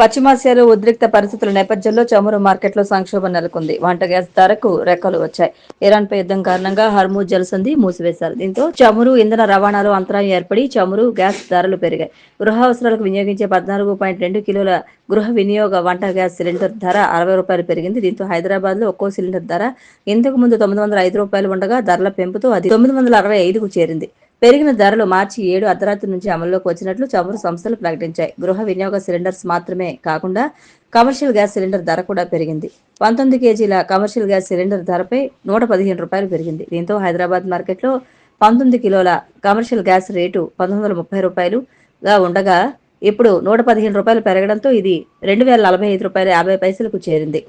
పశ్చిమాసియాలో ఉద్రిక్త పరిస్థితుల నేపథ్యంలో చమురు మార్కెట్లో సంక్షోభం నెలకొంది. వంట గ్యాస్ ధరకు రెక్కలు వచ్చాయి. ఇరాన్పై యుద్ధం కారణంగా హర్మూజ్ జలసంధి మూసివేశారు. దీంతో చమురు ఇంధన రవాణాలో అంతరాయం ఏర్పడి చమురు గ్యాస్ ధరలు పెరిగాయి. గృహ అవసరాలకు వినియోగించే 14.2 కిలోల గృహ వినియోగ వంట గ్యాస్ సిలిండర్ ధర ₹60 పెరిగింది. దీంతో హైదరాబాద్ లో ఒక్కో సిలిండర్ ధర ఇంతకు ముందు ₹905 ఉండగా ధరల పెంపుతో అది ₹965కు చేరింది. పెరిగిన ధరలు మార్చి 7 అర్ధరాత్రి నుంచి అమల్లోకి వచ్చినట్లు చమురు సంస్థలు ప్రకటించాయి. గృహ వినియోగ సిలిండర్స్ మాత్రమే కాకుండా కమర్షియల్ గ్యాస్ సిలిండర్ ధర కూడా పెరిగింది. 19 కేజీల కమర్షియల్ గ్యాస్ సిలిండర్ ధరపై ₹115 పెరిగింది. దీంతో హైదరాబాద్ మార్కెట్లో 19 కిలోల కమర్షియల్ గ్యాస్ రేటు ₹1930గా ఉండగా ఇప్పుడు ₹115 పెరగడంతో ఇది ₹2045.50కు చేరింది.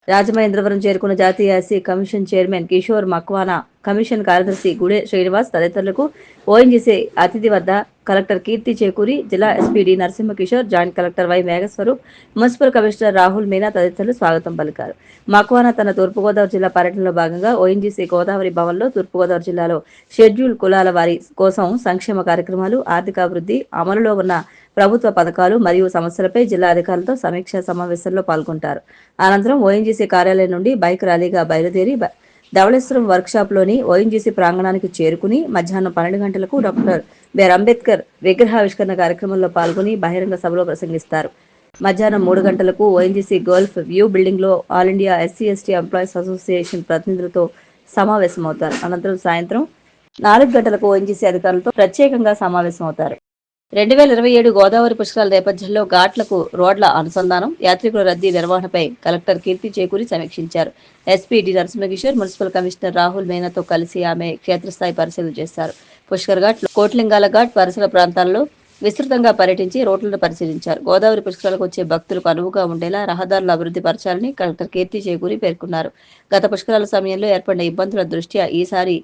రాజమహేంద్రవరం చేరుకున్న జాతీయ SC commission chairman Kishore Makwana, commission కార్యదర్శి గుడే శ్రీనివాస్ తదితరులకు ఓఎన్జీసీ అతిథి వద్ద కలెక్టర్ కీర్తి చేకూరి, జిల్లా SP D Narasimhakishore, joint collector Y Meghaswaroop, municipal commissioner Rahul Meena తదితరులు స్వాగతం పలికారు. మక్వానా తన తూర్పుగోదావరి జిల్లా పర్యటనలో భాగంగా ఓఎన్జీసీ గోదావరి భవన్లో తూర్పుగోదావరి జిల్లాలో షెడ్యూల్ కులాల వారి కోసం సంక్షేమ కార్యక్రమాలు, ఆర్థికాభివృద్ధి, అమలులో ఉన్న ప్రభుత్వ పథకాలు మరియు సమస్యలపై జిల్లా అధికారులతో సమీక్షా సమావేశంలో పాల్గొంటారు. అనంతరం ఓఎన్జీసీ కార్యాలయం నుండి బైక్ ర్యాలీగా బయలుదేరి ధవళేశ్వరం వర్క్షాప్లోని ఓఎన్జీసీ ప్రాంగణానికి చేరుకుని మధ్యాహ్నం 12 గంటలకు డాక్టర్ బిఆర్ అంబేద్కర్ విగ్రహావిష్కరణ కార్యక్రమంలో పాల్గొని బహిరంగ సభలో ప్రసంగిస్తారు. మధ్యాహ్నం 3 గంటలకు ఓఎన్జీసీ గోల్ఫ్ వ్యూ బిల్డింగ్ లో ఆల్ ఇండియా ఎస్సీ/ఎస్టీ ఎంప్లాయీస్ అసోసియేషన్ ప్రతినిధులతో సమావేశమవుతారు. అనంతరం సాయంత్రం 4 గంటలకు ఓఎన్జీసీ అధికారులతో ప్రత్యేకంగా సమావేశమవుతారు. 2027 గోదావరి పుష్కరాల నేపథ్యంలో ఘాట్లకు రోడ్ల అనుసంధానం, యాత్రికుల రద్దీ నిర్వహణపై కలెక్టర్ కీర్తి చేకూరి సమీక్షించారు. SP D Narasimhakishore, municipal commissioner Rahul మీనాతో కలిసి ఆమె క్షేత్రస్థాయి పరిశీలన చేశారు. పుష్కర్ ఘాట్, కోట్లింగాల ఘాట్ పరిసర ప్రాంతాల్లో విస్తృతంగా పర్యటించి రోడ్లను పరిశీలించారు. గోదావరి పుష్కరాలకు వచ్చే భక్తులకు అనువుగా ఉండేలా రహదారులు అభివృద్ధి పరచాలని కలెక్టర్ కీర్తి చేకూరి పేర్కొన్నారు. గత పుష్కరాల సమయంలో ఏర్పడిన ఇబ్బందుల దృష్ట్యా ఈసారి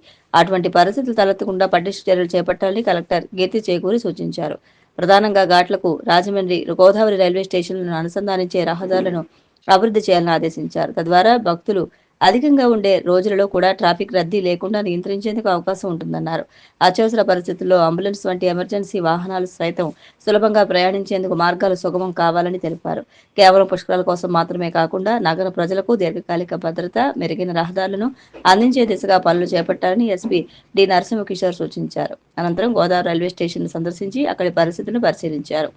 అటువంటి పరిస్థితులు తలెత్తకుండా పటిష్ట చర్యలు చేపట్టాలని కలెక్టర్ కీర్తి చేకూరి సూచించారు. ప్రధానంగా ఘాట్లకు రాజమండ్రి గోదావరి రైల్వే స్టేషన్లను అనుసంధానించే రహదారులను అభివృద్ధి చేయాలని ఆదేశించారు. తద్వారా భక్తులు అధికంగా ఉండే రోజులలో కూడా ట్రాఫిక్ రద్దీ లేకుండా నియంత్రించేందుకు అవకాశం ఉంటుందన్నారు. అత్యవసర పరిస్థితుల్లో అంబులెన్స్ వంటి ఎమర్జెన్సీ వాహనాలు సైతం సులభంగా ప్రయాణించేందుకు మార్గాలు సుగమం కావాలని తెలిపారు. కేవలం పుష్కరాల కోసం మాత్రమే కాకుండా నగర ప్రజలకు దీర్ఘకాలిక భద్రత, మెరుగైన రహదారులను అందించే దిశగా పనులు చేపట్టాలని ఎస్పీ డి నరసింహకిషోర్ సూచించారు. అనంతరం గోదావరి రైల్వే స్టేషన్ సందర్శించి అక్కడి పరిస్థితులను పరిశీలించారు.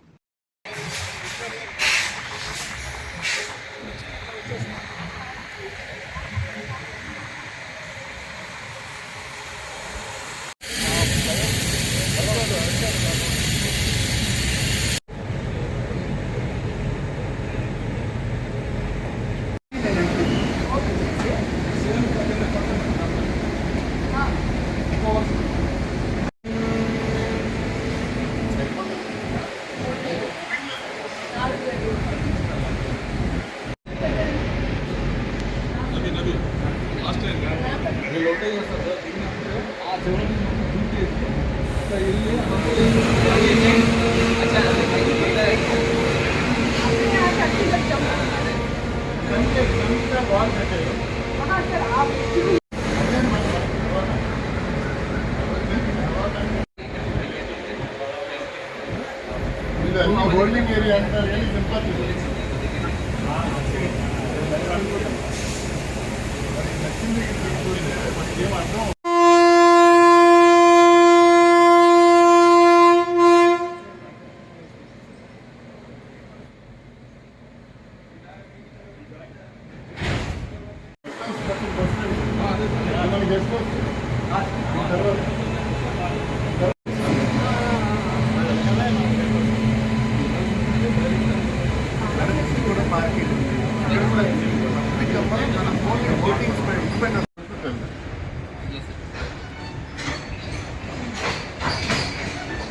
होल्डिंग एरिया अंदर really simple.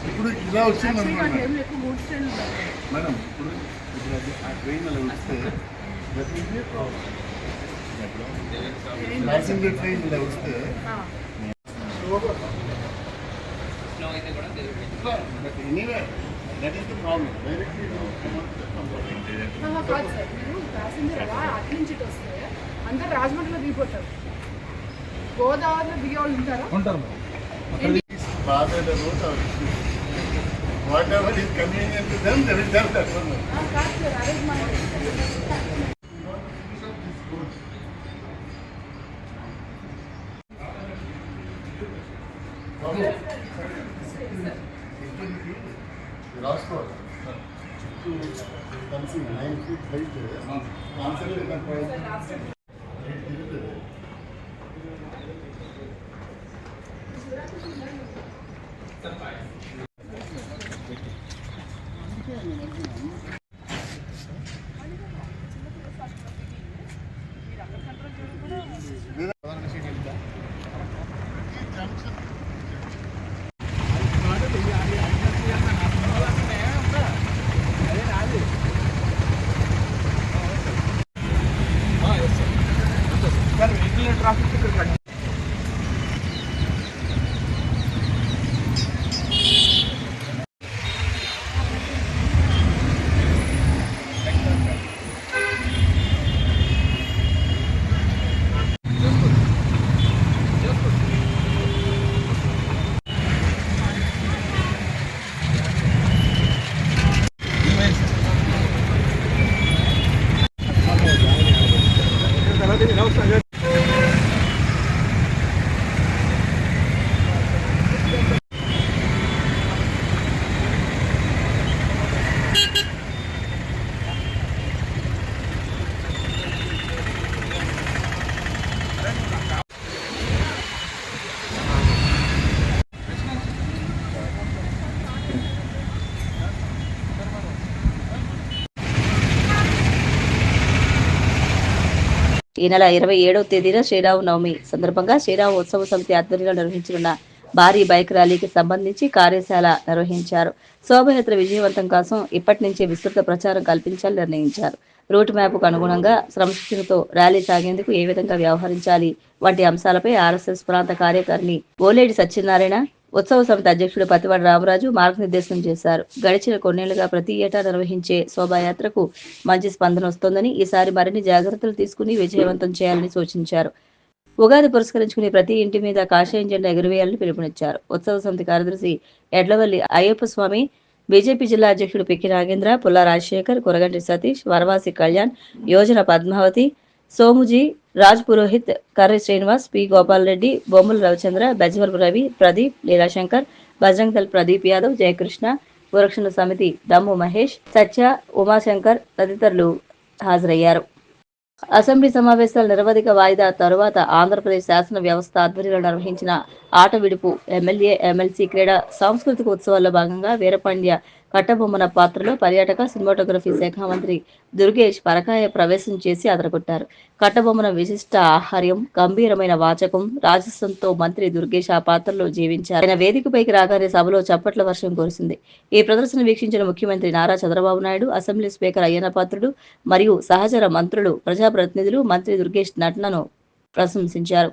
ఇప్పుడు ఇలా వచ్చింది మేడం. ఇప్పుడు ఆ ట్రైన్ అలా వస్తే ప్యాసింజర్ ట్రైన్ ఇలా వస్తే anyway that is the problem. Directly passenger అలా అట్నుంచి వస్తే అందరు రాజమండ్రిలో దిగిపోతారు. గోదావరిలో దిగే వాళ్ళు ఉంటారా? ఉంటారు. whatever is convenient to them, they will tell that one. కాదు సార్ అరేంజ్ మనం రాసుకోవాలి కలిసి 9 feet height ఆన్సర్ ఈ నెల 27వ తేదీన శ్రీరామనవమి సందర్భంగా శ్రీరామ ఉత్సవ సమితి ఆధ్వర్యంలో నిర్వహించనున్న భారీ బైక్ ర్యాలీకి సంబంధించి కార్యశాల నిర్వహించారు. శోభయాత్ర విజయవంతం కోసం ఇప్పటి నుంచే విస్తృత ప్రచారం కల్పించాలని నిర్ణయించారు. రూట్ మ్యాప్కు అనుగుణంగా క్రమశిక్షణతో ర్యాలీ సాగేందుకు ఏ విధంగా వ్యవహరించాలి వంటి అంశాలపై ఆర్ఎస్ఎస్ ప్రాంత కార్యకారిణి ఓలేడి సత్యనారాయణ, ఉత్సవ సమితి అధ్యక్షుడు పతివాడ రామరాజు మార్గనిర్దేశం చేశారు. గడిచిన కొన్నేళ్లుగా ప్రతి ఏటా నిర్వహించే శోభాయాత్రకు మంచి స్పందన వస్తోందని, ఈసారి మరిన్ని జాగ్రత్తలు తీసుకుని విజయవంతం చేయాలని సూచించారు. ఉగాది పురస్కరించుకుని ప్రతి ఇంటి మీద కాషాయం జెండా ఎగురవేయాలని పిలుపునిచ్చారు. ఉత్సవ సమితి కార్యదర్శి ఎడ్లవల్లి అయ్యప్ప స్వామి, బీజేపీ జిల్లా అధ్యక్షుడు పిక్కి నాగేంద్ర, పుల్లా రాజశేఖర్, కురగంటి సతీష్, వరవాసి కళ్యాణ్, యోజన పద్మావతి, సోముజీ, రాజ్ పురోహిత్, కర్రి శ్రీనివాస్, పి గోపాల్ రెడ్డి, బొమ్మల రవిచంద్ర, బెజవరపు రవి, ప్రదీప్, లీలాశంకర్, బజరంగ్ దళ్ ప్రదీప్ యాదవ్, జయకృష్ణ, గోరక్షణ సమితి దమ్ము మహేష్, సత్య, ఉమాశంకర్ తదితరులు హాజరయ్యారు. అసెంబ్లీ సమావేశాల నిరవధిక వాయిదా తరువాత ఆంధ్రప్రదేశ్ శాసన వ్యవస్థ ఆధ్వర్యంలో నిర్వహించిన ఆట విడుపు ఎమ్మెల్యే, ఎమ్మెల్సీ క్రీడా సాంస్కృతిక ఉత్సవాల్లో భాగంగా వీరపాండ్య కట్టబొమ్మన పాత్రలో పర్యాటక సినిమాటోగ్రఫీ శాఖ మంత్రి దుర్గేష్ పరకాయ ప్రవేశం చేసి అదరగొట్టారు. కట్టబొమ్మన విశిష్ట ఆహార్యం, గంభీరమైన వాచకం, రాజస్వంతో మంత్రి దుర్గేష్ ఆ పాత్రలో జీవించారు. ఆయన వేదికపైకి రాగానే సభలో చప్పట్ల వర్షం కురిసింది. ఈ ప్రదర్శన వీక్షించిన ముఖ్యమంత్రి నారా చంద్రబాబు నాయుడు, అసెంబ్లీ స్పీకర్ అయ్యన్న పాత్రుడు మరియు సహచర మంత్రులు, ప్రజాప్రతినిధులు మంత్రి దుర్గేష్ నటనను ప్రశంసించారు.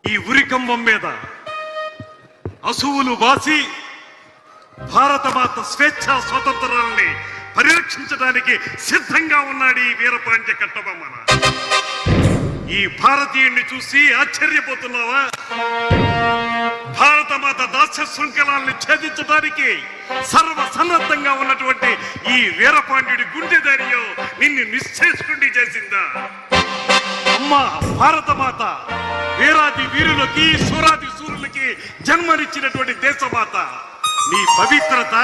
ఈ ఉరికంబం మీద అసువులు బాసి భారతమాత స్వేచ్ఛ స్వతంత్రాలని పరిరక్షించడానికి సిద్ధంగా ఉన్నాడు ఈ వీరపాండ్య కట్టబొమ్మన. ఈ భారతీయుణ్ణి చూసి ఆశ్చర్యపోతున్నావా? భారతమాత దాస్య శృంఖలాల్ని ఛేదించడానికి సర్వసన్నద్ధంగా ఉన్నటువంటి ఈ వీరపాండ్యుడి గుండె ధైర్యం నిన్ను నిశ్చేష్కుండి చేసిందా? అమ్మా భారతమాత వీరాది వీరులకి, సూరాది సూరులకి జన్మనిచ్చినటువంటి దేశమాత. నీ పవిత్రత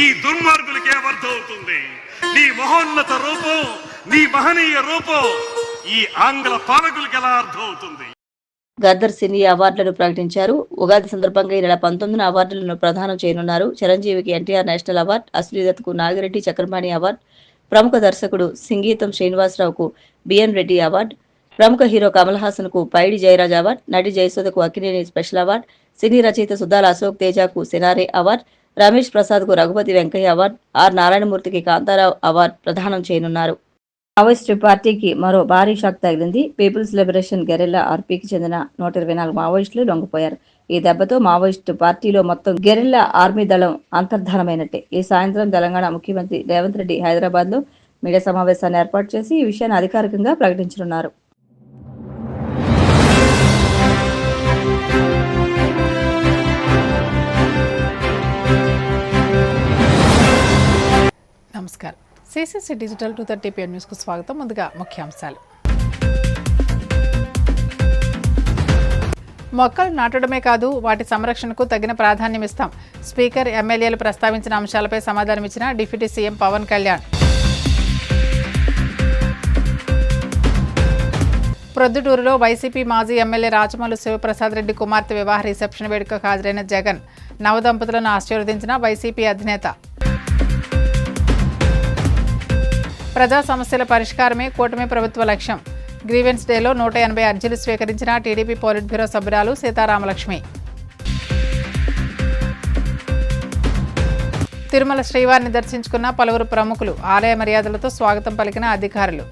ఈ దుర్మార్గులకి ఏమర్థం అవుతుంది? నీ మహోన్నత రూపం, నీ మహనీయ రూపం ఈ ఆంగ్ల పాలకులకి ఎలా అర్థం అవుతుంది? గద్దర్ సినీ అవార్డులను ప్రకటించారు. ఉగాది సందర్భంగా ఈ నెల 19న అవార్డులను ప్రదానం చేయనున్నారు. చిరంజీవికి ఎన్టీఆర్ నేషనల్ అవార్డు, అశ్లీలతకు నాగిరెడ్డి చక్రపాణి అవార్డు, ప్రముఖ దర్శకుడు సింగీతం శ్రీనివాసరావుకు బిఎన్ రెడ్డి అవార్డు, ప్రముఖ హీరో కమల్ హాసన్ కు పైడి జయరాజ్ అవార్డ్, నటి జయసుధకు అక్కినేని స్పెషల్ అవార్డ్, సినీ రచయిత సుద్దాల అశోక్ తేజకు సినారే అవార్డ్, రమేష్ ప్రసాద్ కు రఘుపతి వెంకయ్య అవార్డ్, ఆర్ నారాయణమూర్తికి కాంతారావు అవార్డు ప్రదానం చేయనున్నారు. మావోయిస్టు పార్టీకి మరో భారీ షాక్ తగిలింది. పీపుల్స్ లిబరేషన్ గెరిల్లా ఆర్పీకి చెందిన 124 మావోయిస్టులు లొంగిపోయారు. ఈ దెబ్బతో మావోయిస్టు పార్టీలో మొత్తం గెరిల్లా ఆర్మీ దళం అంతర్ధానమైనట్టే. ఈ సాయంత్రం తెలంగాణ ముఖ్యమంత్రి రేవంత్ రెడ్డి హైదరాబాద్ లో మీడియా సమావేశాన్ని ఏర్పాటు చేసి ఈ విషయాన్ని అధికారికంగా ప్రకటించనున్నారు. నమస్కారం. సిసిసి డిజిటల్ 230 PM న్యూస్కు స్వాగతం. ముందుగా ముఖ్యాంశాలు. మొక్కలు నాటడమే కాదు, వాటి సంరక్షణకు తగిన ప్రాధాన్యం ఇస్తాం. స్పీకర్, ఎమ్మెల్యేలు ప్రస్తావించిన అంశాలపై సమాధానమిచ్చిన డిప్యూటీ సీఎం పవన్ కళ్యాణ్. ప్రొద్దుటూరులో వైసీపీ మాజీ ఎమ్మెల్యే రాచమల్లు శివప్రసాద్ రెడ్డి కుమార్తె వివాహ రిసెప్షన్ వేడుకకు హాజరైన జగన్. నవదంపతులను ఆశీర్వదించిన వైసీపీ అధినేత. ప్రజా సమస్యల పరిష్కారమే కూటమి ప్రభుత్వ లక్ష్యం. గ్రీవెన్స్ డేలో 180 అర్జీలు స్వీకరించిన టీడీపీ పోలిట్ బ్యూరో సభ్యురాలు సీతారామలక్ష్మి. తిరుమల శ్రీవారిని దర్శించుకున్న పలువురు ప్రముఖులు. ఆలయ మర్యాదలతో స్వాగతం పలికిన అధికారులు.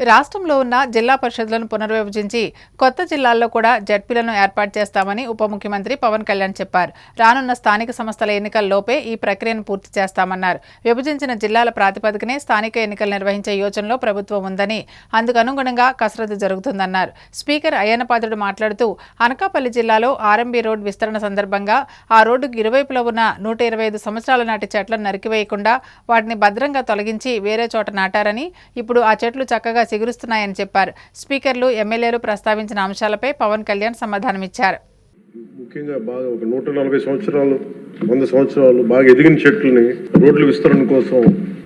రాష్ట్రంలో ఉన్న జిల్లా పరిషత్లను పునర్విభజించి కొత్త జిల్లాల్లో కూడా జడ్పీలను ఏర్పాటు చేస్తామని ఉప ముఖ్యమంత్రి పవన్ కళ్యాణ్ చెప్పారు. రానున్న స్థానిక సంస్థల ఎన్నికల్లోపే ఈ ప్రక్రియను పూర్తి చేస్తామన్నారు. విభజించిన జిల్లాల ప్రాతిపదికనే స్థానిక ఎన్నికలు నిర్వహించే యోచనలో ప్రభుత్వం ఉందని, అందుకు అనుగుణంగా కసరత్తు జరుగుతుందన్నారు. స్పీకర్ అయ్యన్నపాత్రుడు మాట్లాడుతూ అనకాపల్లి జిల్లాలో ఆర్ఎంబీ రోడ్ విస్తరణ సందర్భంగా ఆ రోడ్డుకు ఇరువైపులా ఉన్న 125 సంవత్సరాల నాటి చెట్లను నరికివేయకుండా వాటిని భద్రంగా తొలగించి వేరే చోట నాటారని, ఇప్పుడు ఆ చెట్లు చక్కగా సిగురుస్తున్నాయని చెప్పారు. స్పీకర్లు, ఎమ్మెల్యేలు ప్రస్తావించిన అంశాలపై పవన్ కళ్యాణ్ సమాధానమిచ్చారు. ముఖ్యంగా బాగా ఒక 140 సంవత్సరాలు 100 సంవత్సరాలు బాగా ఎదిగిన చెట్లని రోడ్ల విస్తరణ కోసం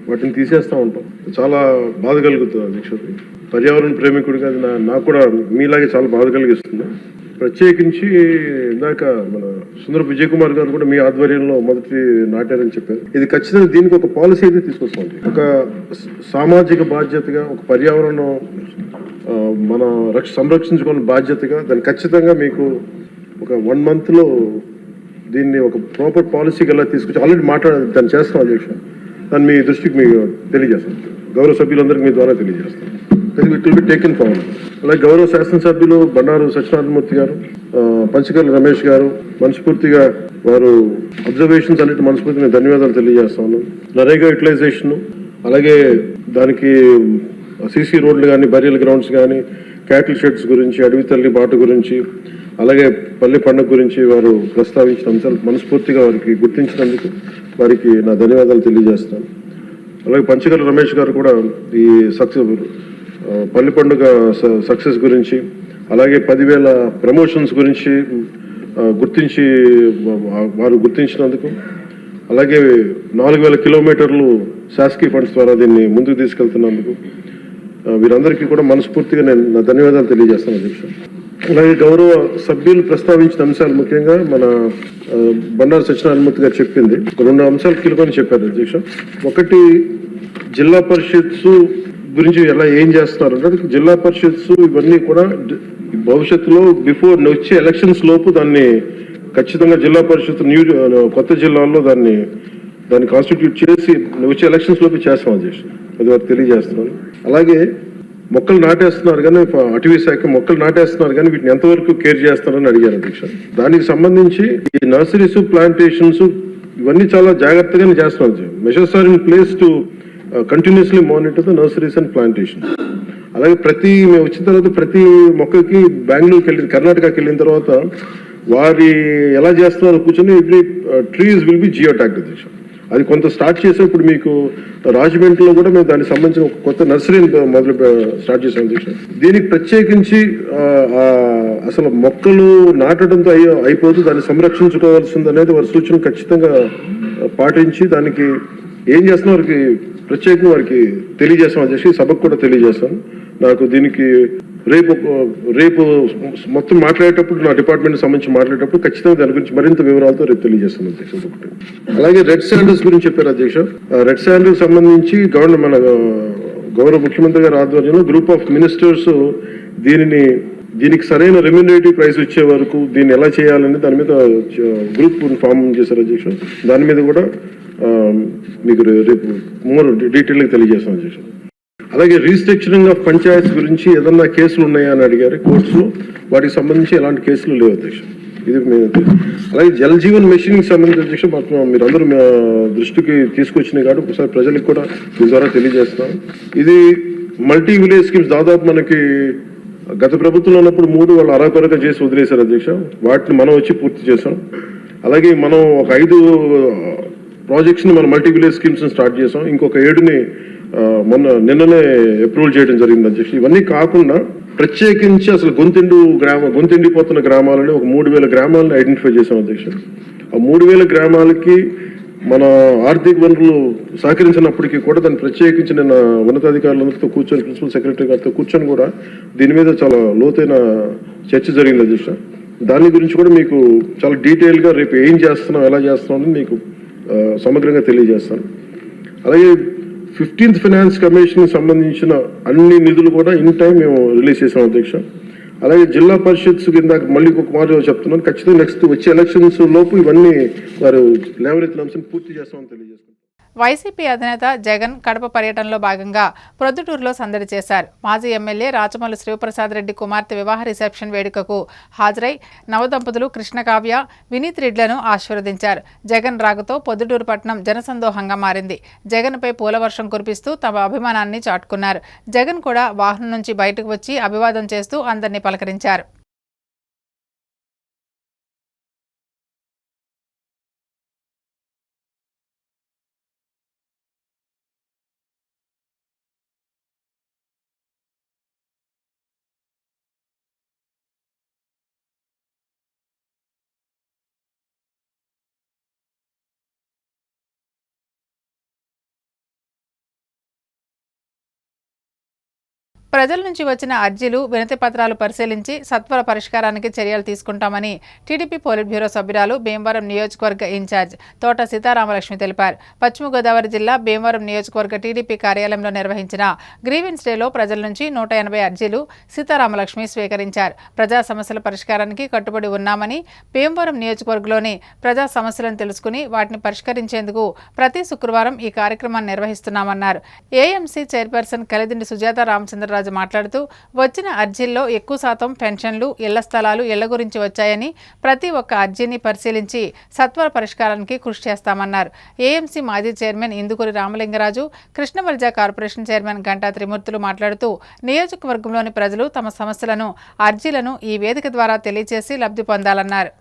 వాటిని తీసేస్తూ ఉంటాం. చాలా బాధ కలుగుతుంది అధ్యక్షుడు. పర్యావరణ ప్రేమికుడిగా నాకు కూడా మీలాగే చాలా బాధ కలిగిస్తుంది. ప్రత్యేకించి ఇందాక మన సుందర విజయ్ కుమార్ గారు కూడా మీ ఆధ్వర్యంలో మొదటి నాటారని చెప్పారు. ఇది ఖచ్చితంగా దీనికి ఒక పాలసీ అయితే తీసుకొస్తుంది. ఒక సామాజిక బాధ్యతగా, ఒక పర్యావరణం మన సంరక్షించుకునే బాధ్యతగా దాన్ని ఖచ్చితంగా మీకు ఒక 1 monthలో దీన్ని ఒక ప్రాపర్ పాలసీకి ఎలా తీసుకొచ్చి ఆల్రెడీ దాన్ని చేస్తాం అధ్యక్ష. దాన్ని మీ దృష్టికి మీకు తెలియజేస్తాం. గౌరవ సభ్యులందరికీ మీ ద్వారా తెలియజేస్తాం. It will be taken forward. అలాగే గౌరవ శాసనసభ్యులు బండారు సత్యనారాయణమూర్తి గారు, పంచకర్ల రమేష్ గారు మనస్ఫూర్తిగా వారు అబ్జర్వేషన్స్ అన్నిటి మనస్ఫూర్తిగా ధన్యవాదాలు తెలియజేస్తాను. నరేగా యూటిలైజేషన్, అలాగే దానికి సీసీ రోడ్లు కానీ, బరియల్ గ్రౌండ్స్ కానీ, క్యాటిల్ షెడ్స్ గురించి, అడవి తల్లి బాట గురించి, అలాగే పల్లె పండుగ గురించి వారు ప్రస్తావించిన అంశాలు మనస్ఫూర్తిగా వారికి గుర్తించినందుకు వారికి నా ధన్యవాదాలు తెలియజేస్తాను. అలాగే పంచకర్ల రమేష్ గారు కూడా ఈ పల్లె పండుగ సక్సెస్ గురించి, అలాగే 10,000 ప్రమోషన్స్ గురించి గుర్తించి వారు గుర్తించినందుకు, అలాగే 4,000 కిలోమీటర్లు శాసకీయ ఫండ్స్ ద్వారా దీన్ని ముందుకు తీసుకెళ్తున్నందుకు వీరందరికీ కూడా మనస్ఫూర్తిగా నేను నా ధన్యవాదాలు తెలియజేస్తాను అధ్యక్ష. అలాగే గౌరవ సభ్యులు ప్రస్తావించిన అంశాలు ముఖ్యంగా మన బండారు సత్యనారాయణమూర్తి గారు చెప్పింది 2 అంశాలు కీలకమని చెప్పారు అధ్యక్ష. ఒకటి, జిల్లా పరిషత్స్ గురించి ఎలా ఏం చేస్తున్నారంటే, జిల్లా పరిషత్స్ ఇవన్నీ కూడా భవిష్యత్తులో బిఫోర్ వచ్చే ఎలక్షన్స్ లోపు దాన్ని ఖచ్చితంగా జిల్లా పరిషత్ కొత్త జిల్లాల్లో దాన్ని కాన్స్టిట్యూట్ చేసి వచ్చే ఎలక్షన్స్ లోపు చేస్తాం అధ్యక్ష. అది వారికి తెలియజేస్తున్నాను. అలాగే మొక్కలు నాటేస్తున్నారు కానీ, అటవీ శాఖ మొక్కలు నాటేస్తున్నారు కానీ వీటిని ఎంతవరకు కేర్ చేస్తున్నారని అడిగారు అధ్యక్ష. దానికి సంబంధించి ఈ నర్సరీస్, ప్లాంటేషన్స్ ఇవన్నీ చాలా జాగ్రత్తగానే చేస్తున్నారు. Measures are in place to continuously monitor the nurseries and plantation. అలాగే మేము వచ్చిన తర్వాత ప్రతి మొక్కకి బెంగళూరుకి వెళ్ళిన, కర్ణాటకకి వెళ్ళిన తర్వాత వారి ఎలా చేస్తున్నారో కూర్చొని every trees will be geo tagged అధ్యక్ష. అది కొంత స్టార్ట్ చేసే ఇప్పుడు మీకు రాజమండ్రిలో కూడా మేము దానికి సంబంధించిన ఒక కొత్త నర్సరీని స్టార్ట్ చేసాం అధ్యక్ష. దీనికి ప్రత్యేకించి అసలు మొక్కలు నాటడంతో అయిపోతూ దాన్ని సంరక్షించుకోవాల్సింది అనేది వారి సూచన ఖచ్చితంగా పాటించి దానికి ఏం చేస్తున్నా వారికి ప్రత్యేకంగా వారికి తెలియజేస్తాం అధ్యక్ష. సభకు కూడా తెలియజేస్తాను. నాకు దీనికి రేపు మొత్తం మాట్లాడేటప్పుడు నా డిపార్ట్మెంట్ సంబంధించి మాట్లాడేటప్పుడు ఖచ్చితంగా దాని గురించి మరింత వివరాలతో రేపు తెలియజేస్తాను అధ్యక్ష. అలాగే రెడ్ శాండిల్స్ గురించి చెప్పారు అధ్యక్ష. రెడ్ శాండిల్స్ సంబంధించి మన గౌరవ ముఖ్యమంత్రి గారి ఆధ్వర్యంలో గ్రూప్ ఆఫ్ మినిస్టర్స్ దీనికి సరైన రెమ్యూనరేటివ్ ప్రైస్ వచ్చే వరకు దీన్ని ఎలా చేయాలని దాని మీద గ్రూప్ ఫామ్ చేశారు అధ్యక్ష. దాని మీద కూడా మీకు రేపు మోర్ డీటెయిల్గా తెలియజేస్తాను అధ్యక్ష. అలాగే రీస్ట్రక్చరింగ్ ఆఫ్ పంచాయత్స్ గురించి ఏదన్నా కేసులు ఉన్నాయా అని అడిగారు కోర్టులో. వాటికి సంబంధించి ఎలాంటి కేసులు లేవు అధ్యక్ష. ఇది అలాగే జల్ జీవన్ మిషన్కి సంబంధించి అధ్యక్ష మీరు అందరూ దృష్టికి తీసుకొచ్చినాయి కాబట్టి ఒకసారి ప్రజలకు కూడా మీ ద్వారా తెలియజేస్తాం. ఇది మల్టీ విలేజ్ స్కీమ్స్ దాదాపు మనకి గత ప్రభుత్వంలో ఉన్నప్పుడు 3 వాళ్ళు అరాకొరగా చేసి వదిలేశారు అధ్యక్ష. వాటిని మనం వచ్చి పూర్తి చేసాం. అలాగే మనం ఒక 5 ప్రాజెక్ట్స్ని మనం మల్టీ విలేజ్ స్కీమ్స్ని స్టార్ట్ చేసాం. ఇంకొక 7ని నిన్ననే అప్రూవల్ చేయడం జరిగింది అధ్యక్ష. ఇవన్నీ కాకుండా ప్రత్యేకించి అసలు గొంతెండిపోతున్న గ్రామాలని ఒక 3000 గ్రామాలను ఐడెంటిఫై చేసాం అధ్యక్ష. ఆ 3000 గ్రామాలకి మన ఆర్థిక వనరులు సహకరించినప్పటికీ కూడా దాన్ని ప్రత్యేకించి నిన్న ఉన్నతాధికారులందరితో కూర్చొని ప్రిన్సిపల్ సెక్రటరీ గారితో కూర్చొని కూడా దీని మీద చాలా లోతైన చర్చ జరిగింది అధ్యక్ష. దాని గురించి కూడా మీకు చాలా డీటెయిల్గా రేపు ఏం చేస్తున్నాం ఎలా చేస్తున్నాం అని మీకు సమగ్రంగా తెలియజేస్తాను. అలాగే 15th ఫైనాన్స్ కమిషన్ సంబంధించిన అన్ని నిధులు కూడా ఇన్ టైం మేము రిలీజ్ చేసాం అధ్యక్ష. అలాగే జిల్లా పరిషత్స్ కింద మళ్ళీ ఒక మాట చెప్తున్నాను, ఖచ్చితంగా నెక్స్ట్ వచ్చే ఎలక్షన్స్ లోపు ఇవన్నీ వారు లేవనెత్తిన అంశాన్ని పూర్తి చేస్తామని తెలియజేస్తున్నాం. వైసీపీ అధినేత జగన్ కడప పర్యటనలో భాగంగా ప్రొద్దుటూరులో సందడి చేశారు. మాజీ ఎమ్మెల్యే రాచమల్లు శివప్రసాద్ రెడ్డి కుమార్తె వివాహ రిసెప్షన్ వేడుకకు హాజరై నవదంపతులు కృష్ణకావ్య, వినీత్ రెడ్లను ఆశీర్వదించారు. జగన్ రాకతో పొద్దుటూరు పట్టణం జనసందోహంగా మారింది. జగన్పై పూలవర్షం కురిపిస్తూ తమ అభిమానాన్ని చాటుకున్నారు. జగన్ కూడా వాహనం నుంచి బయటకు వచ్చి అభివాదం చేస్తూ అందరినీ పలకరించారు. ప్రజల నుంచి వచ్చిన అర్జీలు, వినతి పత్రాలు పరిశీలించి సత్వర పరిష్కారానికి చర్యలు తీసుకుంటామని టీడీపీ పోలిట్ బ్యూరో సభ్యురాలు భీమవరం నియోజకవర్గ ఇన్ఛార్జ్ తోట సీతారామలక్ష్మి తెలిపారు. పశ్చిమ గోదావరి జిల్లా భీమవరం నియోజకవర్గ టీడీపీ కార్యాలయంలో నిర్వహించిన గ్రీవెన్స్ డేలో ప్రజల నుంచి 180 అర్జీలు సీతారామలక్ష్మి స్వీకరించారు. ప్రజా సమస్యల పరిష్కారానికి కట్టుబడి ఉన్నామని, భీమవరం నియోజకవర్గంలోని ప్రజా సమస్యలను తెలుసుకుని వాటిని పరిష్కరించేందుకు ప్రతి శుక్రవారం ఈ కార్యక్రమాన్ని నిర్వహిస్తున్నామన్నారు. ఏఎంసీ చైర్పర్సన్ కలిదిండి సుజాత రామచంద్రరాజు మాట్లాడుతూ వచ్చిన అర్జీల్లో ఎక్కువ శాతం పెన్షన్లు, ఇళ్ల స్థలాలు, ఇళ్ల గురించి వచ్చాయని ప్రతి ఒక్క అర్జీని పరిశీలించి సత్వర పరిష్కారానికి కృషి చేస్తామన్నారు. ఏఎంసీ మాజీ చైర్మన్ ఇందుకూరి రామలింగరాజు, కృష్ణవల్జ కార్పొరేషన్ చైర్మన్ గంటా త్రిమూర్తులు మాట్లాడుతూ నియోజకవర్గంలోని ప్రజలు తమ సమస్యలను, అర్జీలను ఈ వేదిక ద్వారా తెలియజేసి లబ్ధి పొందాలన్నారు.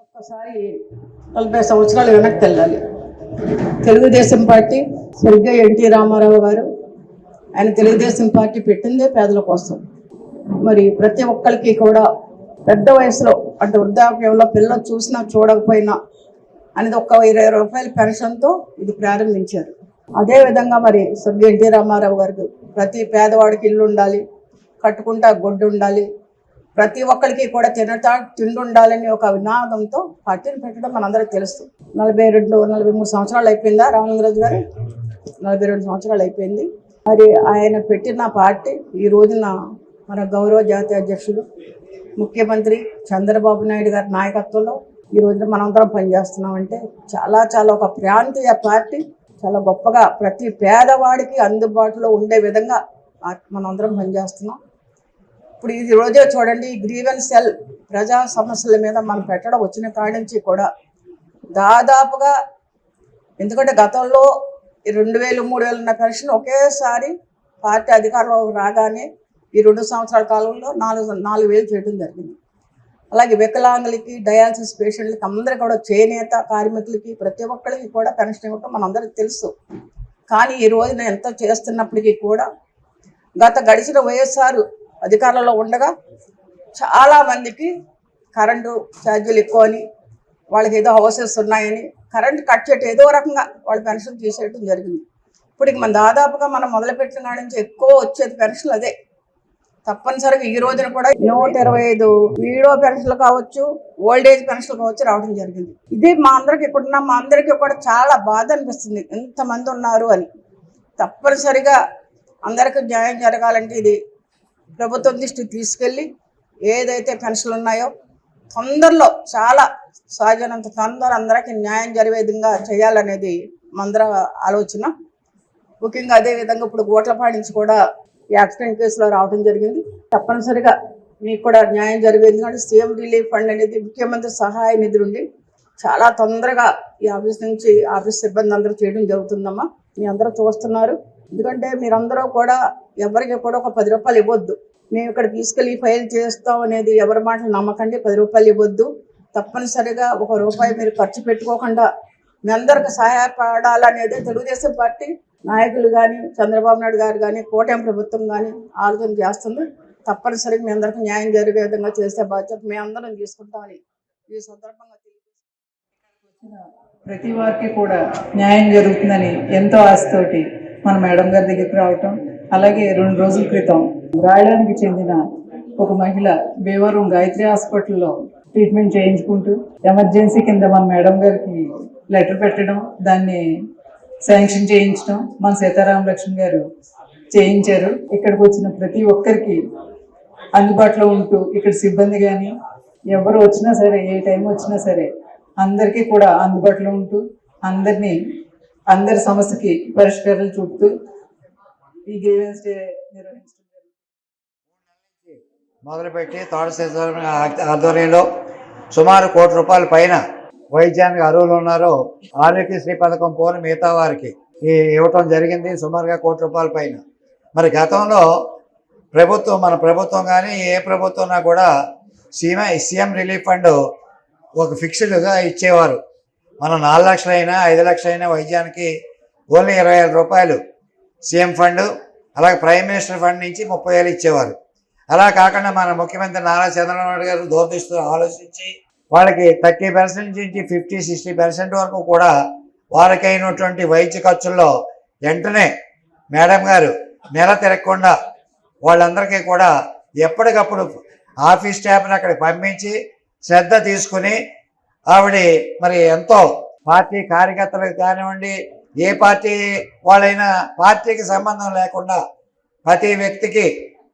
ఒక్కసారి 40 సంవత్సరాలు వెనక్కి వెళ్ళాలి. తెలుగుదేశం పార్టీ స్వర్గీయ ఎన్టీ రామారావు గారు ఆయన తెలుగుదేశం పార్టీ పెట్టిందే పేదల కోసం. మరి ప్రతి ఒక్కరికి కూడా పెద్ద వయసులో అంటే వృద్ధాప్యంలో పిల్లలు చూసినా చూడకపోయినా అనేది ఒక 20 రూపాయల పెన్షన్తో ఇది ప్రారంభించారు. అదేవిధంగా మరి స్వర్గీయ ఎన్టీ రామారావు గారు ప్రతి పేదవాడికి ఇల్లు ఉండాలి, కట్టుకుంటా గొడ్డు ఉండాలి, ప్రతి ఒక్కరికి కూడా తిండి ఉండాలని ఒక వినాదంతో పార్టీని పెట్టడం మనందరికీ తెలుసు. 43 సంవత్సరాలు అయిపోయిందా రామలింగరాజు గారు? 42 సంవత్సరాలు అయిపోయింది. మరి ఆయన పెట్టిన పార్టీ ఈ రోజున మన గౌరవ జాతీయ అధ్యక్షుడు ముఖ్యమంత్రి చంద్రబాబు నాయుడు గారి నాయకత్వంలో ఈ రోజున మనందరం పనిచేస్తున్నామంటే చాలా చాలా ఒక ప్రాంతీయ పార్టీ, చాలా గొప్పగా ప్రతి పేదవాడికి అందుబాటులో ఉండే విధంగా మనందరం పనిచేస్తున్నాం. ఇప్పుడు ఈ రోజే చూడండి, గ్రీవెన్స్ సెల్ ప్రజా సమస్యల మీద మనం పెట్టడం వచ్చిన కాడి నుంచి కూడా దాదాపుగా, ఎందుకంటే గతంలో 2000, 3000 ఉన్న పెన్షన్ ఒకేసారి పార్టీ అధికారంలో రాగానే ఈ 2 సంవత్సరాల కాలంలో 4,000 చేయడం జరిగింది. అలాగే వికలాంగులకి, డయాలసిస్ పేషెంట్లకి, అందరికీ కూడా చేనేత కార్మికులకి ప్రతి ఒక్కరికి కూడా పెన్షన్ ఇవ్వటం మనందరికీ తెలుసు. కానీ ఈ రోజున ఎంత చేస్తున్నప్పటికీ కూడా గడిచిన వైఎస్ఆర్ అధికారంలో ఉండగా చాలామందికి కరెంటు ఛార్జీలు ఎక్కువ అని, వాళ్ళకి ఏదో హౌసెస్ ఉన్నాయని కరెంట్ కట్ చేయటం, ఏదో రకంగా వాళ్ళ పెన్షన్ తీసేయడం జరిగింది. ఇప్పుడు మన దాదాపుగా మనం మొదలుపెట్టిన కాడి నుంచి ఎక్కువ వచ్చేది పెన్షన్లు అదే. తప్పనిసరిగా ఈ రోజున కూడా 125 వీడో పెన్షన్లు కావచ్చు, ఓల్డేజ్ పెన్షన్లు కావచ్చు రావడం జరిగింది. ఇది మా అందరికీ కూడా చాలా బాధ అనిపిస్తుంది, ఎంతమంది ఉన్నారు అని. తప్పనిసరిగా అందరికీ న్యాయం జరగాలంటే ఇది ప్రభుత్వం దృష్టికి తీసుకెళ్ళి ఏదైతే పెన్షన్లు ఉన్నాయో తొందరలో, చాలా సహజనంత తొందర అందరికీ న్యాయం జరిగే విధంగా చేయాలనేది మందర ఆలోచన. ముఖ్యంగా అదేవిధంగా ఇప్పుడు గోట్లపాడి నుంచి కూడా యాక్సిడెంట్ కేసులో రావడం జరిగింది. తప్పనిసరిగా మీకు కూడా న్యాయం జరిగే, ఎందుకంటే సీఎం రిలీఫ్ ఫండ్ అనేది ముఖ్యమంత్రి సహాయ నిధి నుండి చాలా తొందరగా ఈ ఆఫీస్ సిబ్బంది అందరూ చేయడం జరుగుతుందమ్మా. మీ అందరూ చూస్తున్నారు. ఎందుకంటే మీరందరూ కూడా ఎవరికి కూడా ఒక 10 రూపాయలు ఇవ్వద్దు. మేము ఇక్కడ తీసుకెళ్ళి ఫైల్ చేస్తాం అనేది ఎవరి మాటలు నమ్మకండి. 10 రూపాయలు ఇవ్వద్దు. తప్పనిసరిగా 1 రూపాయి మీరు ఖర్చు పెట్టుకోకుండా మీ అందరికి సహాయపడాలనేది తెలుగుదేశం పార్టీ నాయకులు కానీ, చంద్రబాబు నాయుడు గారు కానీ, కూటమి ప్రభుత్వం కానీ ఆలోచన చేస్తుంది. తప్పనిసరిగా మీ అందరికీ న్యాయం జరిగే విధంగా చేసే బాధ్యత మేము అందరం తీసుకుంటామని ఈ సందర్భంగా ప్రతి వారికి కూడా న్యాయం జరుగుతుందని ఎంతో ఆశతోటి మన మేడం గారి దగ్గరికి రావటం, అలాగే 2 రోజుల క్రితం రాయడానికి చెందిన ఒక మహిళ భీమవరం గాయత్రి హాస్పిటల్లో ట్రీట్మెంట్ చేయించుకుంటూ ఎమర్జెన్సీ కింద మన మేడం గారికి లెటర్ పెట్టడం, దాన్ని శాంక్షన్ చేయించడం మన సీతారామ లక్ష్మి గారు చేయించారు. ఇక్కడికి వచ్చిన ప్రతి ఒక్కరికి అందుబాటులో ఉంటూ, ఇక్కడ సిబ్బంది కానీ ఎవరు వచ్చినా సరే, ఏ టైం వచ్చినా సరే అందరికీ కూడా అందుబాటులో ఉంటూ అందరి సమస్యకి పరిష్కారాలు చూపుతూ ఈ గ్రీవెన్స్ డే నిర్వహించడం మొదలుపెట్టి తోట సీతారామ ఆధ్వర్యంలో సుమారు ₹1 కోటి పైన వైద్యానికి అర్హులు ఉన్నారో ఆరోగ్యశ్రీ పథకం పోని మిగతా వారికి ఇవ్వటం జరిగింది. సుమారుగా ₹1 కోటి పైన. మరి గతంలో మన ప్రభుత్వం కానీ ఏ ప్రభుత్వం కూడా సీఎం రిలీఫ్ ఫండ్ ఒక ఫిక్స్డ్గా ఇచ్చేవారు. మనం 4 లక్షలైనా 5 లక్షలైనా వైద్యానికి ఓన్లీ ₹20,000 సీఎం ఫండ్, అలాగే ప్రైమ్ మినిస్టర్ ఫండ్ నుంచి 30,000 ఇచ్చేవారు. అలా కాకుండా మన ముఖ్యమంత్రి నారా చంద్రబాబు నాయుడు గారు దూరదృష్టితో ఆలోచించి వాళ్ళకి 30% నుంచి 50-60% వరకు కూడా వారికి అయినటువంటి వైద్య ఖర్చుల్లో వెంటనే మేడం గారు నెల తిరగకుండా వాళ్ళందరికీ కూడా ఎప్పటికప్పుడు ఆఫీస్ స్టాఫ్ని అక్కడికి పంపించి శ్రద్ధ తీసుకుని ఆవిడ మరి ఎంతో పార్టీ కార్యకర్తలకు కానివ్వండి, ఏ పార్టీ వాళ్ళైనా పార్టీకి సంబంధం లేకుండా ప్రతి వ్యక్తికి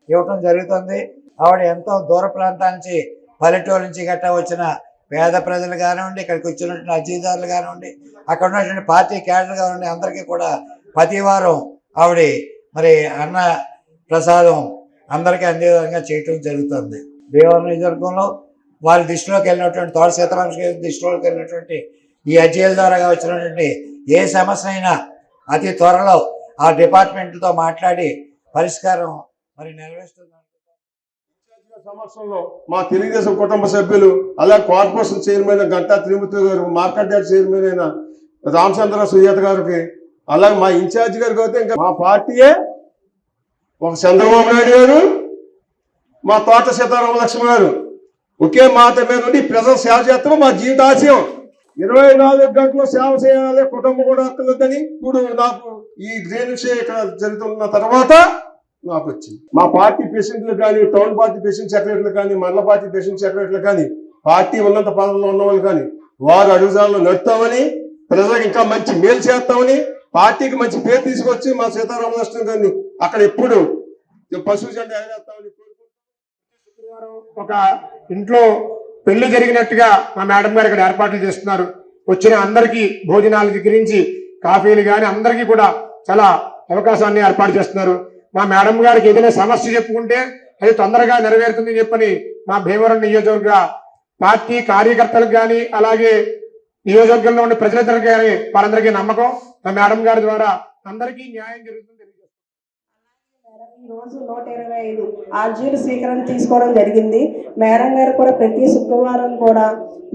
ఇవ్వటం జరుగుతుంది. ఆవిడ ఎంతో దూర ప్రాంతాల నుంచి, పల్లెటూరు నుంచి గట్టా వచ్చిన పేద ప్రజలు కానివ్వండి, ఇక్కడికి వచ్చినటువంటి అర్జీదారులు కానివ్వండి, అక్కడ ఉన్నటువంటి పార్టీ క్యాడర్ కానివ్వండి, అందరికీ కూడా ప్రతి వారం ఆవిడ మరి అన్న ప్రసాదం అందరికీ అందే విధంగా చేయటం జరుగుతుంది. భీమవరం నియోజకవర్గంలో వారి దృష్టిలోకి వెళ్ళినటువంటి తోట సీతారామ దృష్టిలోకి వెళ్ళినటువంటి ఈ అర్జీల ద్వారా వచ్చినటువంటి ఏ సమస్య అయినా అతి త్వరలో ఆ డిపార్ట్మెంట్తో మాట్లాడి పరిష్కారం మరి నెరవేరుస్తుంది. సంవత్సరంలో మా తెలుగుదేశం కుటుంబ సభ్యులు, అలాగే కార్పొరేషన్ చైర్మన్ గంటా త్రిమూర్తి గారు, మార్కెట్ యార్డ్ చైర్మన్ అయిన రామచంద్ర సుజాత గారికి, అలాగే మా ఇన్ఛార్జ్ గారికి అయితే ఇంకా మా పార్టీయే ఒక చంద్రబాబు నాయుడు గారు, మా తోట సీతారామ లక్ష్మి గారు ఒకే మాట మీద ఉండి ప్రజలు సేవ చేస్తాము మా జీవిత ఆశయం. 24 గంటలు సేవ చేయాలి, కుటుంబం కూడా అక్కర్లేదని ఇప్పుడు నాకు ఈ గ్రీన్ ఇక్కడ జరుగుతున్న తర్వాత నాకు వచ్చింది. మా పార్టీ ప్రెసిడెంట్లు కానీ, టౌన్ పార్టీ ప్రెసిడెంట్ సెక్రటరీలు కానీ, మండల పార్టీ ప్రెసిడెంట్ సెక్రటరీలు కానీ, పార్టీ ఉన్నత పదవుల్లో ఉన్న వాళ్ళు కానీ వారు అడుగుజాల్లో నడుస్తామని, ప్రజలకు ఇంకా మంచి మేలు చేస్తామని, పార్టీకి మంచి పేరు తీసుకొచ్చి మా సీతారామకృష్ణ గారిని అక్కడ ఎప్పుడు పశువు జెండా ఎగరేస్తామని శుక్రవారం ఒక ఇంట్లో పెళ్లి జరిగినట్టుగా మా మేడం గారు ఇక్కడ ఏర్పాట్లు చేస్తున్నారు. వచ్చిన అందరికీ భోజనాల దగ్గర నుంచి కాఫీలు కానీ అందరికీ కూడా చాలా అవకాశాన్ని ఏర్పాటు చేస్తున్నారు. మా మేడం గారికి ఏదైనా సమస్య చెప్పుకుంటే అది తొందరగా నెరవేరుతుందని చెప్పని మా భీమవరం నియోజకవర్గ పార్టీ కార్యకర్తలకు కానీ అలాగే నియోజకవర్గంలో ఉండే ప్రజలందరికీ కానీ వారందరికీ నమ్మకం. మా మేడం గారి ద్వారా అందరికీ న్యాయం జరుగుతుంది. ఈ రోజు 125 ఆర్జీలు స్వీకరణ తీసుకోవడం జరిగింది. మేడం గారు కూడా ప్రతి శుక్రవారం కూడా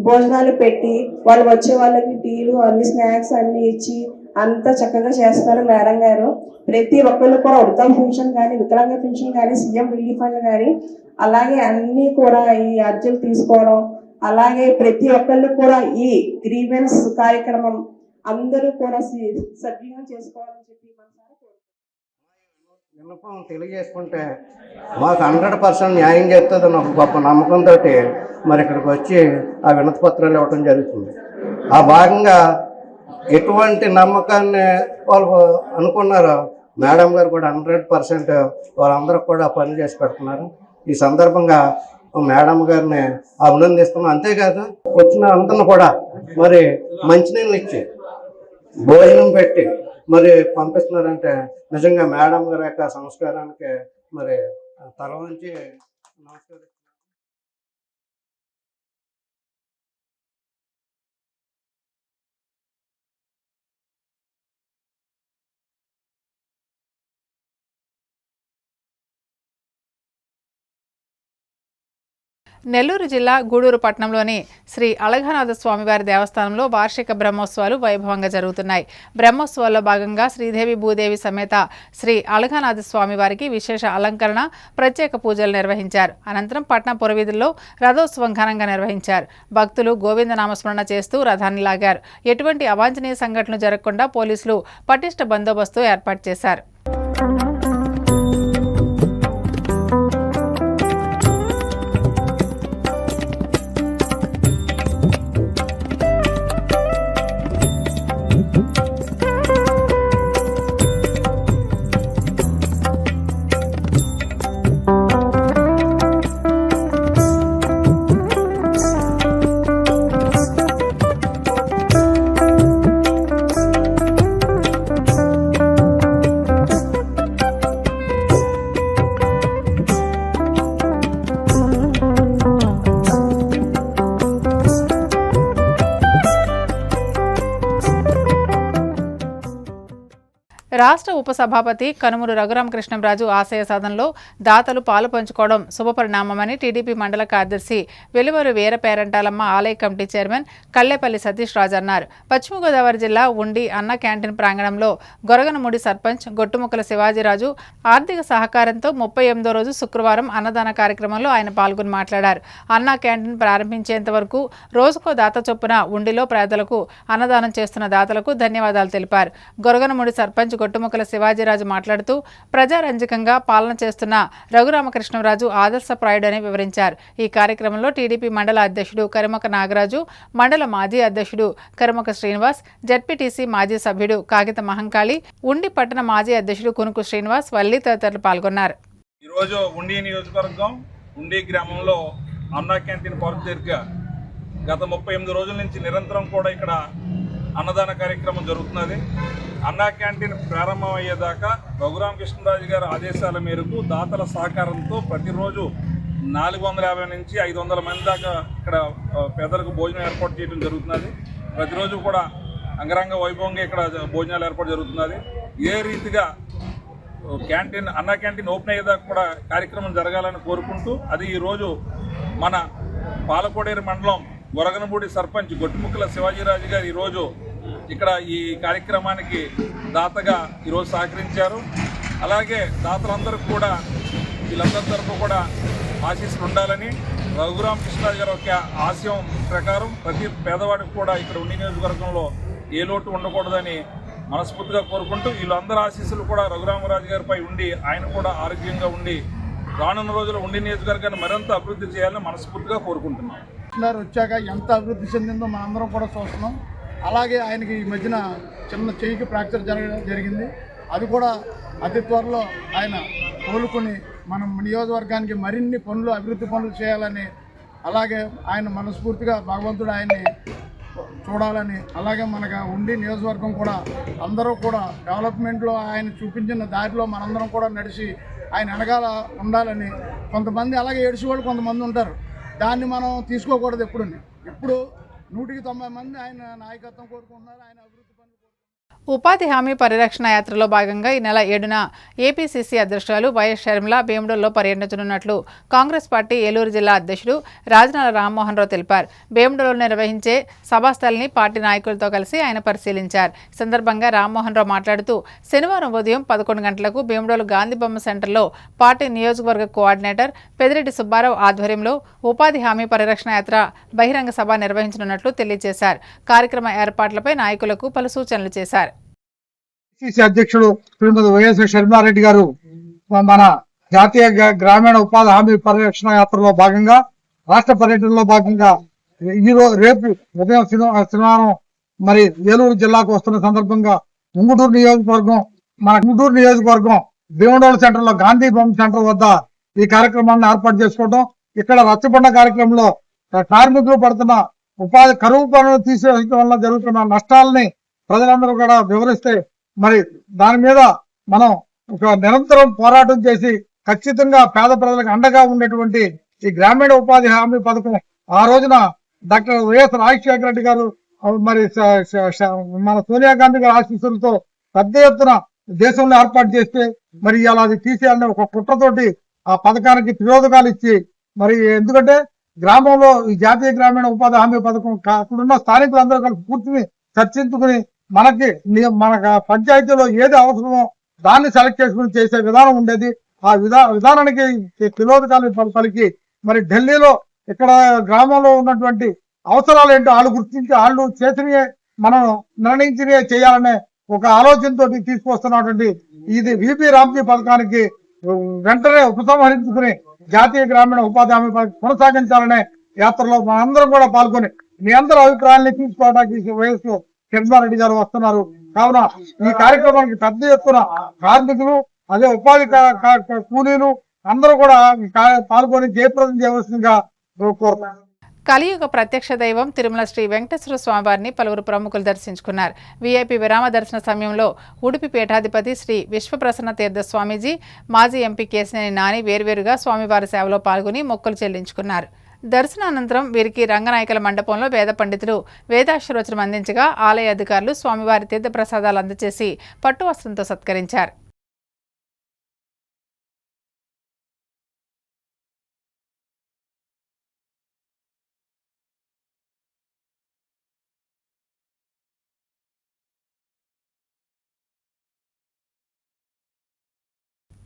భోజనాలు పెట్టి వాళ్ళు వచ్చే వాళ్ళకి టీలు అన్ని స్నాక్స్ అన్ని ఇచ్చి అంతా చక్కగా చేస్తున్నారు మేడం గారు. ప్రతి ఒక్కళ్ళు కూడా వృద్ధా పెన్షన్ కానీ, వికలాంగ పెన్షన్ కానీ, సీఎం రిలీఫ్ ఫండ్ కానీ అలాగే అన్ని కూడా ఈ అర్జీలు తీసుకోవడం, అలాగే ప్రతి ఒక్కళ్ళు కూడా ఈ గ్రీవెన్స్ కార్యక్రమం అందరూ కూడా సద్వినియోగం చేసుకోవాలని చెప్పి విన్నపం తెలియజేసుకుంటే మాకు 100% న్యాయం చేస్తుందని ఒక గొప్ప నమ్మకంతో మరి ఇక్కడికి వచ్చి ఆ వినతి పత్రాలు ఇవ్వడం జరుగుతుంది. ఆ భాగంగా ఎటువంటి నమ్మకాన్ని వాళ్ళు అనుకున్నారో మేడం గారు కూడా 100% వాళ్ళందరూ కూడా పనులు చేసి పెడుతున్నారు. ఈ సందర్భంగా మేడం గారిని అభినందిస్తున్నాం. అంతేకాదు వచ్చిన అందరిని కూడా మరి మంచినీళ్ళు ఇచ్చి భోజనం పెట్టి మరి పంపిస్తున్నారంటే నిజంగా మేడం గారి యొక్క సంస్కారానికి మరి తల వంచి నమస్కారం. నెల్లూరు జిల్లా గూడూరు పట్టణంలోని శ్రీ అళఘనాథ స్వామివారి దేవస్థానంలో వార్షిక బ్రహ్మోత్సవాలు వైభవంగా జరుగుతున్నాయి. బ్రహ్మోత్సవాల్లో భాగంగా శ్రీదేవి భూదేవి సమేత శ్రీ అళఘనాథ స్వామివారికి విశేష అలంకరణ, ప్రత్యేక పూజలు నిర్వహించారు. అనంతరం పట్టణ పురవీధుల్లో రథోత్సవం ఘనంగా నిర్వహించారు. భక్తులు గోవిందనామస్మరణ చేస్తూ రథాన్ని లాగారు. ఎటువంటి అవాంఛనీయ సంఘటనలు జరగకుండా పోలీసులు పటిష్ట బందోబస్తు ఏర్పాటు చేశారు. రాష్ట్ర ఉపసభాపతి కనుమూరు రఘురామకృష్ణంరాజు ఆశయ సాధనలో దాతలు పాలు పంచుకోవడం శుభపరిణామమని టీడీపీ మండల కార్యదర్శి వెలువరు వీరపేరంటాలమ్మ ఆలయ కమిటీ చైర్మన్ కళ్లేపల్లి సతీష్ రాజు అన్నారు. పశ్చిమ గోదావరి జిల్లా ఉండి అన్న క్యాంటీన్ ప్రాంగణంలో గొరగనముడి సర్పంచ్ గొట్టుముక్కల శివాజీరాజు ఆర్థిక సహకారంతో 38వ రోజు శుక్రవారం అన్నదాన కార్యక్రమంలో ఆయన పాల్గొని మాట్లాడారు. అన్న క్యాంటీన్ ప్రారంభించేంత వరకు రోజుకో దాత చొప్పున ఉండిలో పేదలకు అన్నదానం చేస్తున్న దాతలకు ధన్యవాదాలు తెలిపారు. గొరగనముడి సర్పంచ్ గొట్టుముక్కల శివాజీరాజు మాట్లాడుతూ ప్రజారంజకంగా పాలన చేస్తున్న రఘురామకృష్ణంరాజు ఆదర్శప్రాయుడని వివరించారు. ఈ కార్యక్రమంలో టీడీపీ మండల అధ్యక్షుడు కరిమక నాగరాజు, మండల మాజీ అధ్యక్షుడు కరిమక శ్రీనివాస్, జడ్పీటీసీ మాజీ సభ్యుడు కాగిత మహంకాళి, ఉండి పట్టణ మాజీ అధ్యక్షుడు కునుకు శ్రీనివాస్, వల్లి తదితరులు పాల్గొన్నారు. ఈరోజు ఉండి నియోజకవర్గం ఉండి గ్రామంలో అన్నా క్యాంటీన్ పార్క్ దగ్గర గత 38 రోజుల నుంచి నిరంతరం కూడా ఇక్కడ అన్నదాన కార్యక్రమం జరుగుతున్నది. అన్నా క్యాంటీన్ ప్రారంభం అయ్యేదాకా రఘురామకృష్ణరాజు గారి ఆదేశాల మేరకు దాతల సహకారంతో ప్రతిరోజు 450 నుంచి 500 మంది దాకా ఇక్కడ పేదలకు భోజనం ఏర్పాటు చేయడం జరుగుతున్నది. ప్రతిరోజు కూడా అంగరంగ వైభవంగా ఇక్కడ భోజనాలు ఏర్పాటు జరుగుతున్నది. ఏ రీతిగా అన్నా క్యాంటీన్ ఓపెన్ అయ్యేదాకా కూడా కార్యక్రమం జరగాలని కోరుకుంటూ అది ఈరోజు మన పాలకోడేరు మండలం గొరగనపూడి సర్పంచ్ గొట్టుముక్కల శివాజీరాజు గారు ఈరోజు ఇక్కడ ఈ కార్యక్రమానికి దాతగా ఈరోజు సహకరించారు. అలాగే దాతలందరూ కూడా వీళ్ళందరి తరఫు కూడా ఆశీస్సులు ఉండాలని రఘురామకృష్ణరాజు గారి యొక్క ఆశయం ప్రకారం ప్రతి పేదవాడికి కూడా ఇక్కడ ఉండి నియోజకవర్గంలో ఏ లోటు ఉండకూడదని మనస్ఫూర్తిగా కోరుకుంటూ వీళ్ళందరి ఆశీస్సులు కూడా రఘురామరాజు గారిపై ఉండి ఆయన కూడా ఆరోగ్యంగా ఉండి రానున్న రోజుల్లో ఉండి నియోజకవర్గాన్ని మరింత అభివృద్ధి చేయాలని మనస్ఫూర్తిగా కోరుకుంటున్నాం. వచ్చాక ఎంత అభివృద్ధి చెందిందో మనందరం కూడా చూస్తున్నాం. అలాగే ఆయనకి ఈ మధ్యన చిన్న చెయ్యికి ఫ్రాక్చర్ జరిగింది. అది కూడా అతి త్వరలో ఆయన కోలుకొని మనం నియోజకవర్గానికి మరిన్ని పనులు అభివృద్ధి పనులు చేయాలని, అలాగే ఆయన మనస్ఫూర్తిగా భగవంతుడు ఆయన్ని చూడాలని, అలాగే మనకు ఉండి నియోజకవర్గం కూడా అందరూ కూడా డెవలప్మెంట్లో ఆయన చూపించిన దారిలో మనందరం కూడా నడిచి ఆయన వెనకాల ఉండాలని. కొంతమంది అలాగే ఏడ్చి వాళ్ళు కొంతమంది ఉంటారు, దాన్ని మనం తీసుకోకూడదు. ఎప్పుడు 190 మంది ఆయన నాయకత్వం కోరుకుంటున్నారు, ఆయన అభివృద్ధి పనులు. ఉపాధి హామీ పరిరక్షణ యాత్రలో భాగంగా ఈ నెల 7న ఏపీసీసీ అధ్యక్షురాలు వైఎస్ షర్మిల భీమడోల్లో పర్యటించనున్నట్లు కాంగ్రెస్ పార్టీ ఏలూరు జిల్లా అధ్యక్షుడు రాజనాల రామ్మోహన్ రావు తెలిపారు. భీమడోల్లో నిర్వహించే సభాస్థలిని పార్టీ నాయకులతో కలిసి ఆయన పరిశీలించారు. ఈ సందర్భంగా రామ్మోహన్ రావు మాట్లాడుతూ శనివారం ఉదయం 11 గంటలకు భీమడోలు గాంధీ బొమ్మ సెంటర్లో పార్టీ నియోజకవర్గ కోఆర్డినేటర్ పెదిరెడ్డి సుబ్బారావు ఆధ్వర్యంలో ఉపాధి హామీ పరిరక్షణ యాత్ర బహిరంగ సభ నిర్వహించనున్నట్లు తెలియజేశారు. కార్యక్రమ ఏర్పాట్లపై నాయకులకు పలు సూచనలు చేశారు. పిసిసి అధ్యక్షుడు శ్రీమతి వైఎస్ షర్మిలారెడ్డి గారు మన జాతీయ గ్రామీణ ఉపాధి హామీ పరిరక్షణ యాత్రలో భాగంగా రాష్ట్ర పర్యటనలో భాగంగా రేపు ఉదయం శనివారం మరి ఏలూరు జిల్లాకు వస్తున్న సందర్భంగా ఉంగుటూరు నియోజకవర్గం భీమడోలు సెంటర్ లో గాంధీ బొమ్మ సెంటర్ వద్ద ఈ కార్యక్రమాన్ని ఏర్పాటు చేసుకోవడం, ఇక్కడ రచ్చబండ కార్యక్రమంలో కార్మికులు పడుతున్న ఉపాధి కరువు పనులు తీసేయడం వల్ల జరుగుతున్న నష్టాలని ప్రజలందరూ కూడా వివరిస్తే మరి దాని మీద మనం ఒక నిరంతరం పోరాటం చేసి ఖచ్చితంగా పేద ప్రజలకు అండగా ఉండేటువంటి ఈ గ్రామీణ ఉపాధి హామీ పథకం ఆ రోజున డాక్టర్ వైఎస్ రాజశేఖర రెడ్డి గారు మరి మన సోనియా గాంధీ గారి ఆశీస్సులతో పెద్ద ఎత్తున దేశంలో ఏర్పాటు చేస్తే మరి ఇలా అది తీసేయాలని ఒక కుట్రతోటి ఆ పథకానికి తిరోధకాలు ఇచ్చి మరి ఎందుకంటే గ్రామంలో ఈ జాతీయ గ్రామీణ ఉపాధి హామీ పథకం అక్కడున్న స్థానికులందరూ కలిసి పూర్తిని చర్చించుకుని మన పంచాయతీలో ఏది అవసరమో దాన్ని సెలెక్ట్ చేసుకుని చేసే విధానం ఉండేది. ఆ విధానానికి తిలోదకాలు పలికి మరి ఢిల్లీలో ఇక్కడ గ్రామంలో ఉన్నటువంటి అవసరాలు ఏంటో వాళ్ళు గుర్తించి వాళ్ళు చేసినవే మనం నిర్ణయించినవే చేయాలనే ఒక ఆలోచనతో తీసుకొస్తున్నటువంటి ఇది విపి రామ్జీ పథకానికి వెంటనే ఉపసంహరించుకుని జాతీయ గ్రామీణ ఉపాధి హామీ కొనసాగించాలనే యాత్రలో మనందరం కూడా పాల్గొని మీ అందరి అభిప్రాయాన్ని తీసుకోవడానికి వయస్సు షర్మిలారెడ్డి గారు వస్తున్నారు. కావున ఈ కార్యక్రమానికి పెద్ద ఎత్తున కార్మికులు అదే ఉపాధి కూలీలు అందరూ కూడా పాల్గొని జయప్రదం చేయవలసిందిగా కోరుతున్నారు. కలియుగ ప్రత్యక్ష దైవం తిరుమల శ్రీ వెంకటేశ్వర స్వామివారిని పలువురు ప్రముఖులు దర్శించుకున్నారు. వీఐపీ విరామ దర్శన సమయంలో ఉడిపి పీఠాధిపతి శ్రీ విశ్వప్రసన్న తీర్థ స్వామీజీ, మాజీ ఎంపీ కేశినేని నాని వేర్వేరుగా స్వామివారి సేవలో పాల్గొని మొక్కులు చెల్లించుకున్నారు. దర్శనానంతరం వీరికి రంగనాయకుల మండపంలో వేద పండితులు వేదాశీర్వచనం అందించగా ఆలయ అధికారులు స్వామివారి తీర్థ ప్రసాదాలు అందజేసి పట్టు వస్త్రంతో సత్కరించారు.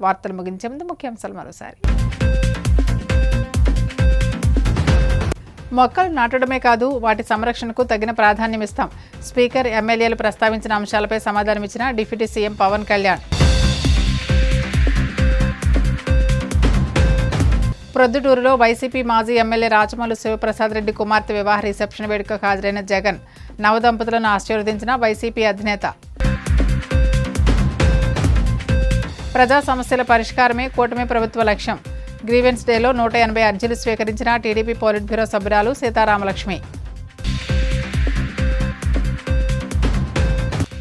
వార్తలు ముగించే ముందు ముఖ్యాంశాలు మరోసారి. మొక్కలు నాటడమే కాదు వాటి సంరక్షణకు తగిన ప్రాధాన్యం ఇస్తాం. స్పీకర్ ఎమ్మెల్యేలు ప్రస్తావించిన అంశాలపై సమాధానమిచ్చిన డిప్యూటీ సీఎం పవన్ కళ్యాణ్. ప్రొద్దుటూరులో వైసీపీ మాజీ ఎమ్మెల్యే రాచమల్లు శివప్రసాద్ రెడ్డి కుమార్తె వివాహ రిసెప్షన్ వేడుకకు హాజరైన జగన్. నవదంపతులను ఆశీర్వదించిన వైసీపీ అధినేత. ప్రజా సమస్యల పరిష్కారమే కూటమి ప్రభుత్వ లక్ష్యం. గ్రీవెన్స్ డేలో 180 అర్జీలు స్వీకరించిన టీడీపీ పోలిట్ బ్యూరో సభ్యురాలు సీతారామలక్ష్మి.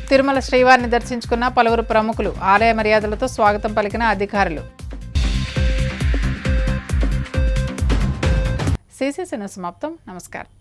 తిరుమల శ్రీవారిని దర్శించుకున్న పలువురు ప్రముఖులు. ఆలయ మర్యాదలతో స్వాగతం పలికిన అధికారులు. సిసిసి న్యూస్ సమాప్తం. నమస్కారం.